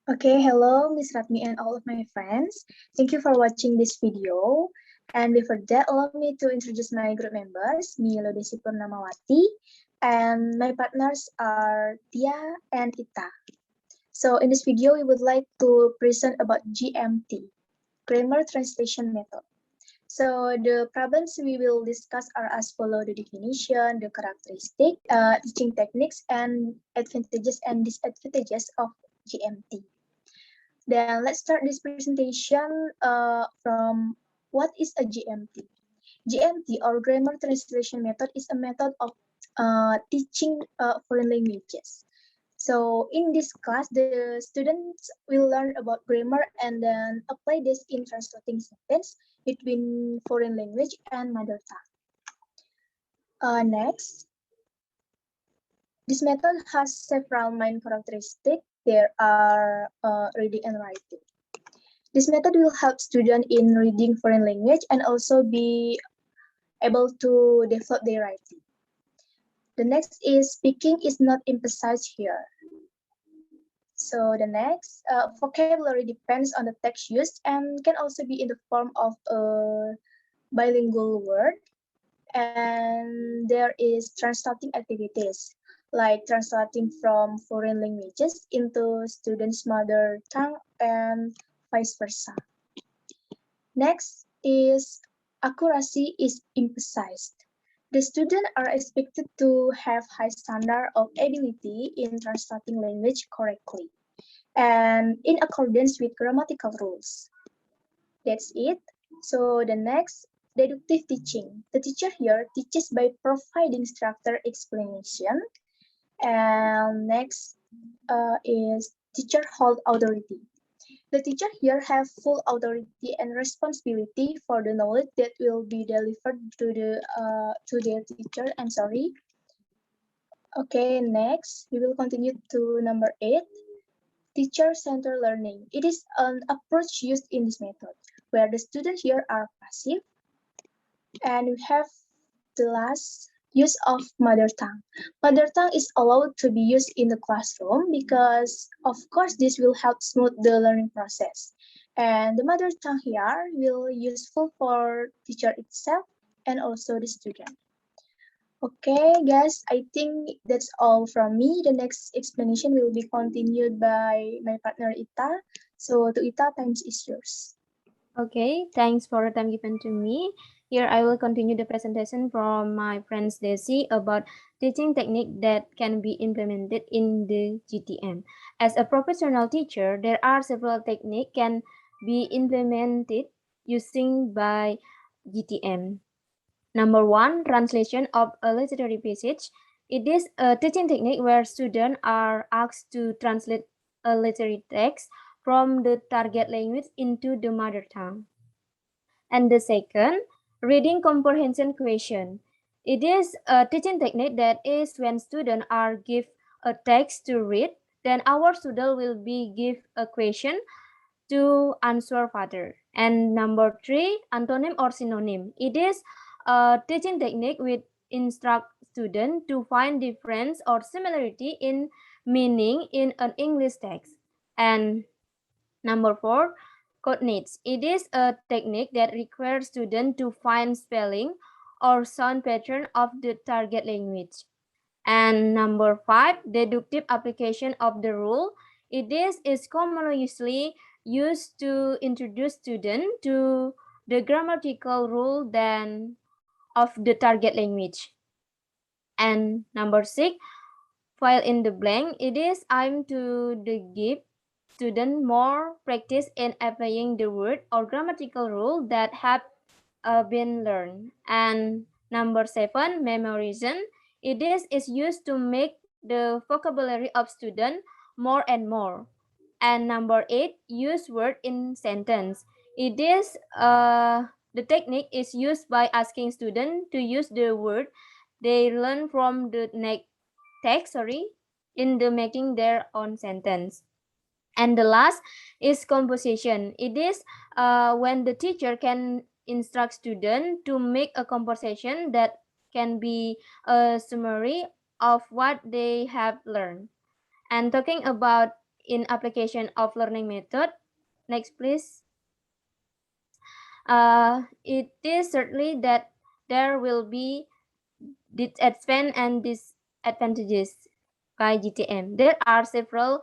Okay, hello, Miss Ratmi and all of my friends. Thank you for watching this video. And before that, allow me to introduce my group members, me Lodesi Purnamawati, and my partners are Tia and Ita. So in this video, we would like to present about GMT, Grammar Translation Method. So the problems we will discuss are as follow: the definition, the characteristic, teaching techniques, and advantages and disadvantages of GMT. Then let's start this presentation from what is a GMT. GMT or Grammar Translation Method is a method of teaching foreign languages. So in this class, the students will learn about grammar and then apply this in translating sentence between foreign language and mother tongue. Next, this method has several main characteristics. There are reading and writing. This method will help students in reading foreign language and also be able to develop their writing. The next is speaking is not emphasized here. So the next, vocabulary depends on the text used and can also be in the form of a bilingual word. And there is translating activities, like translating from foreign languages into students' mother tongue and vice versa. Next is accuracy is emphasized. The students are expected to have high standard of ability in translating language correctly and in accordance with grammatical rules. That's it. So the next, deductive teaching. The teacher here teaches by providing structured explanation. And next is teacher hold authority. The teacher here have full authority and responsibility for the knowledge that will be delivered to their teacher. I'm sorry. Okay, next we will continue to number 8. Teacher-centered learning. It is an approach used in this method where the students here are passive, and we have the last, use of mother tongue. Mother tongue is allowed to be used in the classroom because, of course, this will help smooth the learning process. And the mother tongue here will useful for teacher itself and also the student. Okay, guys, I think that's all from me. The next explanation will be continued by my partner Ita. So to Ita, time is yours. Okay, thanks for the time given to me. Here I will continue the presentation from my friends Desi about teaching technique that can be implemented in the GTM. As a professional teacher, there are several techniques can be implemented using by GTM. Number one, translation of a literary passage. It is a teaching technique where students are asked to translate a literary text from the target language into the mother tongue. And the second, reading comprehension question. It is a teaching technique that is when students are give a text to read, then our student will be give a question to answer further. And number three, antonym or synonym. It is a teaching technique with instruct student to find difference or similarity in meaning in an English text. And number four, coordinates. It is a technique that requires students to find spelling or sound pattern of the target language. And number five, deductive application of the rule. Is commonly usually used to introduce students to the grammatical rule then of the target language. And number six, fill in the blank. It is aimed to the give student more practice in applying the word or grammatical rule that have been learned. And number seven, memorization. Is used to make the vocabulary of student more and more. And number eight, use word in sentence. It is the technique is used by asking students to use the word they learn from the next text, in the making their own sentence. And the last is composition. It is when the teacher can instruct student to make a composition that can be a summary of what they have learned. And talking about in application of learning method. Next, please. It is certainly that there will be disadvantages and disadvantages by GTM. There are several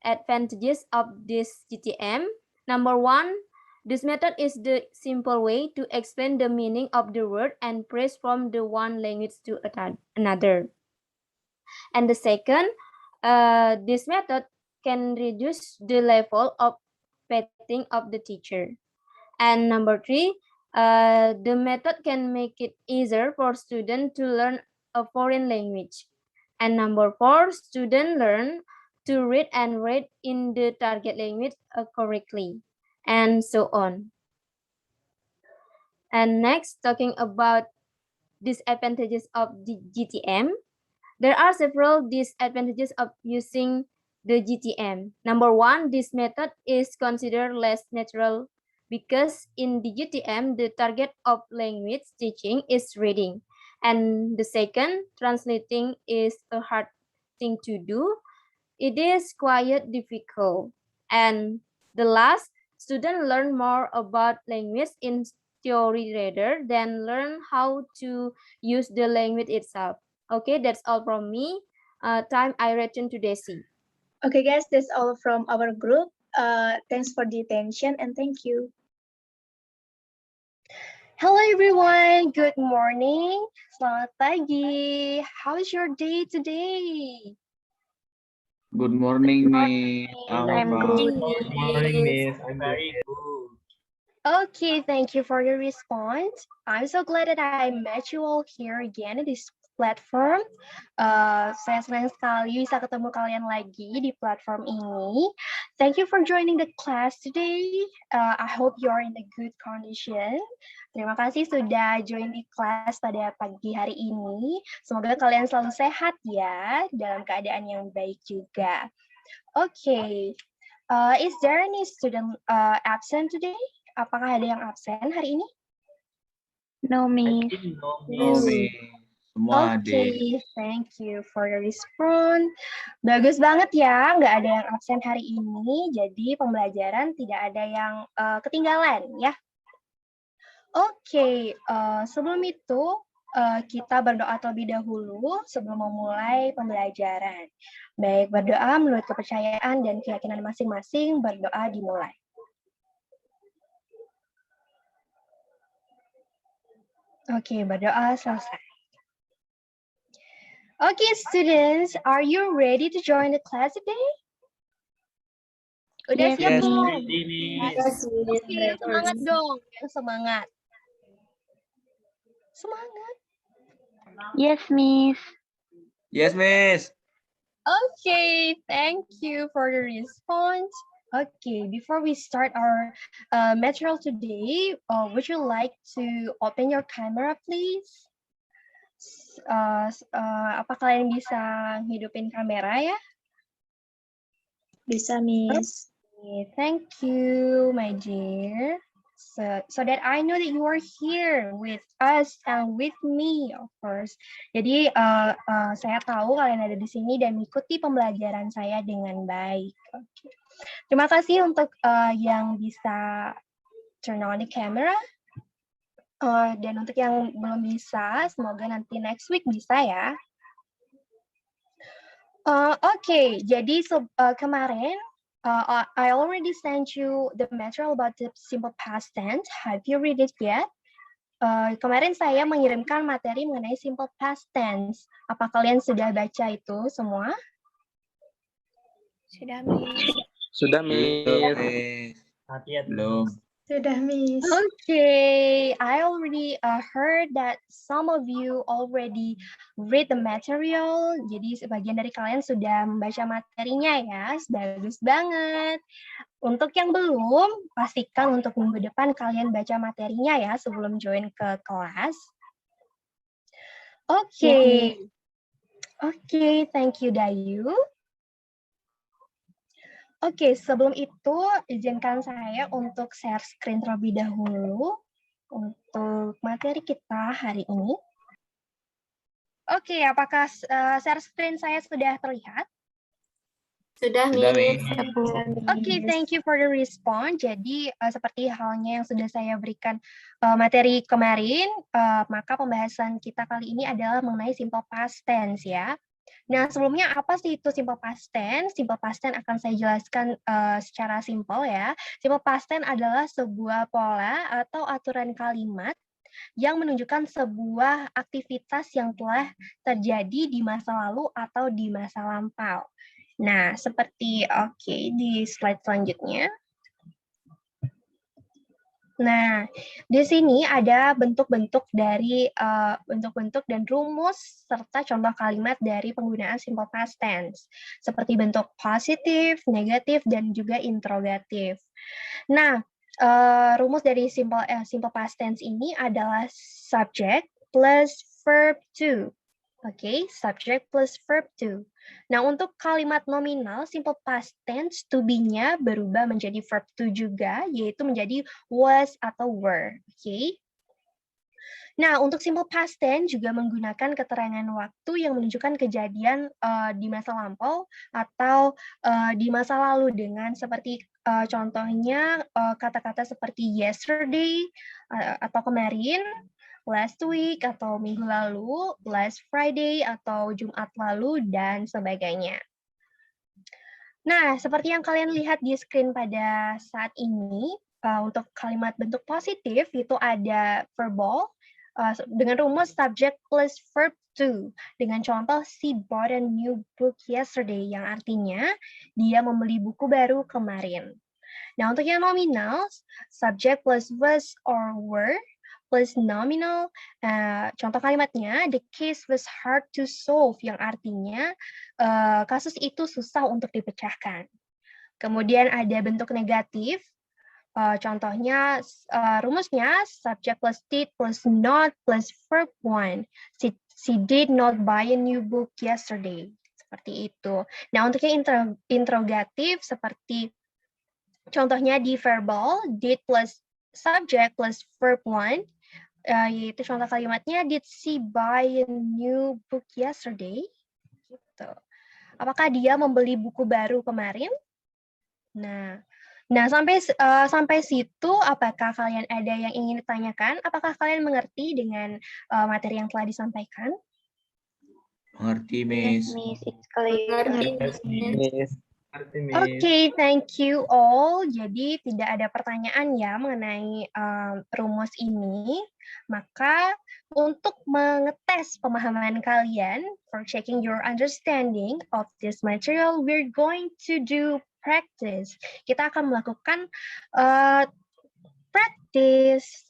advantages of this GTM. Number one, this method is the simple way to explain the meaning of the word and phrase from the one language to another. And the second, this method can reduce the level of vetting of the teacher. And number three, the method can make it easier for students to learn a foreign language. And number four, students learn to read and write in the target language correctly, and so on. And next, talking about disadvantages of the GTM. There are several disadvantages of using the GTM. Number one, this method is considered less natural because in the GTM, the target of language teaching is reading. And the second, translating is a hard thing to do. It is quite difficult. And the last, students learn more about language in theory rather than learn how to use the language itself. Okay, that's all from me. Time I return to Desi. Okay, guys, that's all from our group. Thanks for the attention and thank you. Hello everyone, good morning. Selamat pagi. How is your day today? Good morning, Miss. I'm good. Good morning, Miss. I'm very good. Okay, thank you for your response. I'm so glad that I met you all here again in this platform. Saya senang sekali bisa ketemu kalian lagi di platform ini. Thank you for joining the class today. I hope you're in a good condition. Terima kasih sudah join di kelas pada pagi hari ini. Semoga kalian selalu sehat ya, dalam keadaan yang baik juga. Okay, is there any student absent today? Apakah ada yang absen hari ini? No, Miss. No, Miss. Semua Okay, thank you for your response. Bagus banget ya, nggak ada yang absen hari ini, jadi pembelajaran tidak ada yang ketinggalan ya. Oke, sebelum itu kita berdoa terlebih dahulu sebelum memulai pembelajaran. Baik, berdoa menurut kepercayaan dan keyakinan masing-masing, berdoa dimulai. Oke, berdoa selesai. Okay, students, are you ready to join the class today? Udah siap Yes, belum? Yes. Oke, semangat dong, yang semangat. Semangat. Yes, Miss. Yes, Miss. Okay, thank you for the response. Okay, before we start our material today, would you like to open your camera, please? Apa kalian bisa hidupin kamera ya? Bisa, Miss. Okay, thank you, my dear. So that I know that you are here with us and with me, of course. Jadi saya tahu kalian ada di sini dan mengikuti pembelajaran saya dengan baik. Okay. Terima kasih untuk yang bisa turn on the camera. Dan untuk yang belum bisa, semoga nanti next week bisa ya. Oke, jadi kemarin I already sent you the material about the simple past tense. Have you read it yet? Kemarin saya mengirimkan materi mengenai simple past tense. Apa kalian sudah baca itu semua? Sudah, Miss. Sudah, Miss. Not yet. Belum. Sudah, Miss. Okay, I already heard that some of you already read the material. Jadi sebagian dari kalian sudah membaca materinya ya, bagus banget. Untuk yang belum, pastikan untuk minggu depan kalian baca materinya ya sebelum join ke kelas. Oke, thank you Dayu. Oke, sebelum itu izinkan saya untuk share screen terlebih dahulu untuk materi kita hari ini. Oke, apakah share screen saya sudah terlihat? Sudah, Sudah, Miss. Miss. Oke, thank you for the response. Jadi seperti halnya yang sudah saya berikan materi kemarin, maka pembahasan kita kali ini adalah mengenai simple past tense ya. Nah, sebelumnya apa sih itu simple past tense? Simple past tense akan saya jelaskan secara simpel ya. Simple past tense adalah sebuah pola atau aturan kalimat yang menunjukkan sebuah aktivitas yang telah terjadi di masa lalu atau di masa lampau. Nah, seperti di slide selanjutnya. Nah, di sini ada bentuk-bentuk dari bentuk-bentuk dan rumus serta contoh kalimat dari penggunaan simple past tense, seperti bentuk positif, negatif, dan juga interrogatif. Nah, rumus dari simple past tense ini adalah subject plus verb to. Oke, subject plus verb to. Nah, untuk kalimat nominal, simple past tense to be-nya berubah menjadi verb to juga, yaitu menjadi was atau were. Oke. Nah, untuk simple past tense juga menggunakan keterangan waktu yang menunjukkan kejadian di masa lampau atau di masa lalu dengan seperti contohnya kata-kata seperti yesterday atau kemarin, last week atau minggu lalu, last Friday atau Jumat lalu, dan sebagainya. Nah, seperti yang kalian lihat di screen pada saat ini, untuk kalimat bentuk positif itu ada verbal, dengan rumus subject plus verb to, dengan contoh she bought a new book yesterday, yang artinya dia membeli buku baru kemarin. Nah, untuk yang nominal, subject plus was or were, plus nominal, contoh kalimatnya, the case was hard to solve, yang artinya kasus itu susah untuk dipecahkan. Kemudian ada bentuk negatif, contohnya rumusnya subject plus did plus not plus verb one. She did not buy a new book yesterday. Seperti itu. Nah, untuk yang interrogatif seperti contohnya di verbal, did plus subject plus verb one, yaitu contoh kalimatnya, did she buy a new book yesterday? Gitu. Apakah dia membeli buku baru kemarin? Nah, sampai situ, apakah kalian ada yang ingin ditanyakan? Apakah kalian mengerti dengan materi yang telah disampaikan? Mengerti, Miss. Miss, it's clear. Yes, Miss. Oke, thank you all. Jadi tidak ada pertanyaan ya mengenai rumus ini. Maka untuk mengetes pemahaman kalian, for checking your understanding of this material, we're going to do practice. Kita akan melakukan practice.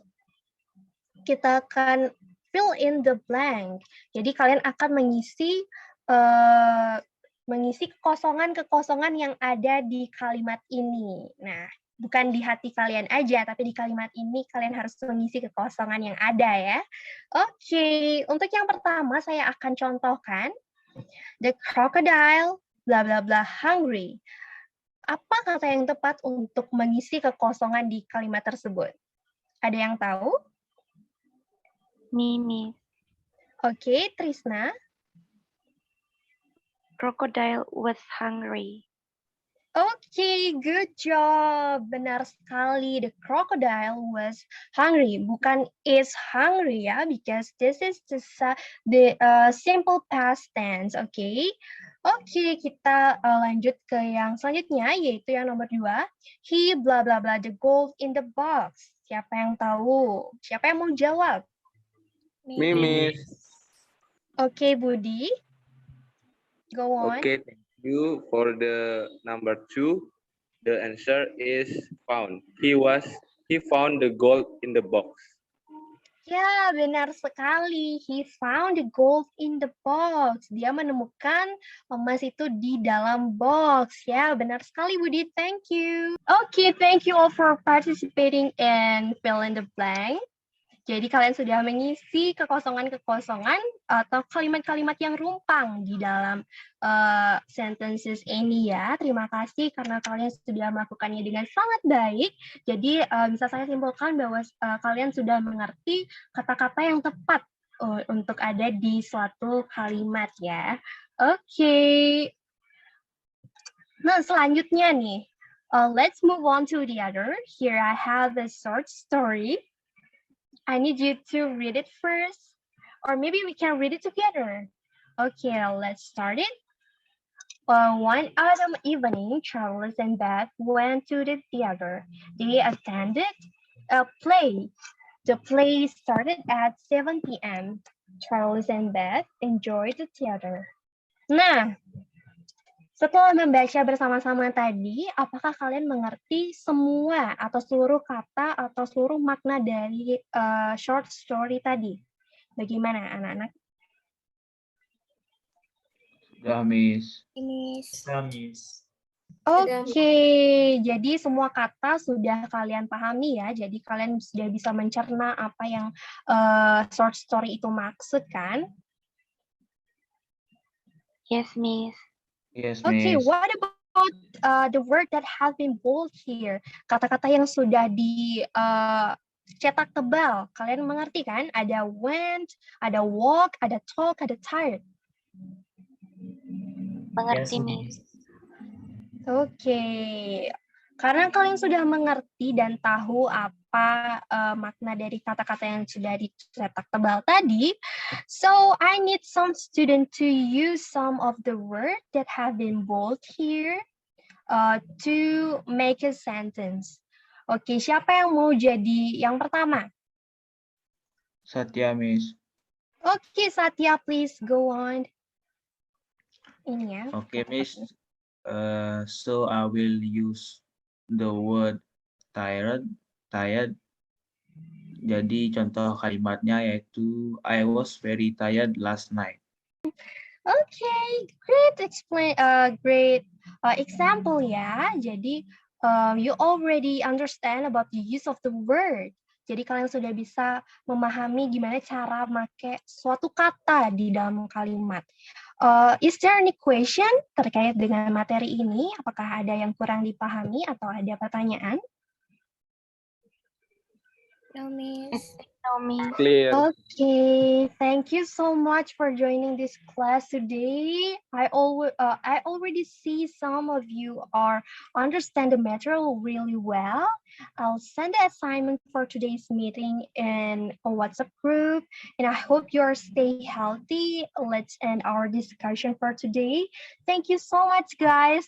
Kita akan fill in the blank. Jadi kalian akan mengisi kekosongan-kekosongan yang ada di kalimat ini. Nah, bukan di hati kalian aja, tapi di kalimat ini kalian harus mengisi kekosongan yang ada ya. Oke, untuk yang pertama saya akan contohkan. The crocodile, bla bla bla, hungry. Apa kata yang tepat untuk mengisi kekosongan di kalimat tersebut? Ada yang tahu? Mimi. Oke, Trisna. Crocodile was hungry. Oke, good job. Benar sekali. The crocodile was hungry. Bukan is hungry ya, because this is the simple past tense. Oke, kita lanjut ke yang selanjutnya, yaitu yang nomor 2. He blah blah blah the gold in the box. Siapa yang tahu? Siapa yang mau jawab? Miss. Oke, Budi. Go on. Okay, thank you for the number 2. The answer is found. He found the gold in the box. Ya, benar sekali. He found the gold in the box. Dia menemukan emas itu di dalam box. Ya, benar sekali, Budi. Thank you. Okay, thank you all for participating and fill in the blank. Jadi kalian sudah mengisi kekosongan-kekosongan atau kalimat-kalimat yang rumpang di dalam sentences ini ya. Terima kasih karena kalian sudah melakukannya dengan sangat baik. Jadi bisa saya simpulkan bahwa kalian sudah mengerti kata-kata yang tepat untuk ada di suatu kalimat ya. Oke. Nah, selanjutnya nih, let's move on to the other. Here I have a short story. I need you to read it first, or maybe we can read it together. Okay, let's start it. One autumn evening, Charles and Beth went to the theater. They attended a play. The play started at 7 p.m. Charles and Beth enjoyed the theater. Nah, setelah membaca bersama-sama tadi, apakah kalian mengerti semua atau seluruh kata atau seluruh makna dari short story tadi? Bagaimana anak-anak? Sudah, Miss. Bisa, Miss. Oke, jadi semua kata sudah kalian pahami ya. Jadi kalian sudah bisa mencerna apa yang short story itu maksud kan? Yes, Miss. Yes, Okay, Miss. what about the word that has been bold here? Kata-kata yang sudah di cetak tebal. Kalian mengerti kan? Ada went, ada walk, ada talk, ada tired. Mengerti, Yes, Miss. Oke, karena kalian sudah mengerti dan tahu apa makna dari kata-kata yang sudah dicetak tebal tadi, so I need some student to use some of the word that have been bold here to make a sentence. Oke, siapa yang mau jadi yang pertama? Satya, Miss. Oke, Satya, please go on. Ini ya. Okay, Miss. So I will use the word tired. Jadi contoh kalimatnya yaitu I was very tired last night. Okay, great example ya. Jadi you already understand about the use of the word. Jadi kalian sudah bisa memahami gimana cara pakai suatu kata di dalam kalimat. Is there any question terkait dengan materi ini? Apakah ada yang kurang dipahami atau ada pertanyaan? No, Miss. Clear. Okay, thank you so much for joining this class today. I already see some of you are understand the material really well. I'll send the assignment for today's meeting in a WhatsApp group, and I hope you are stay healthy. Let's end our discussion for today. Thank you so much, guys.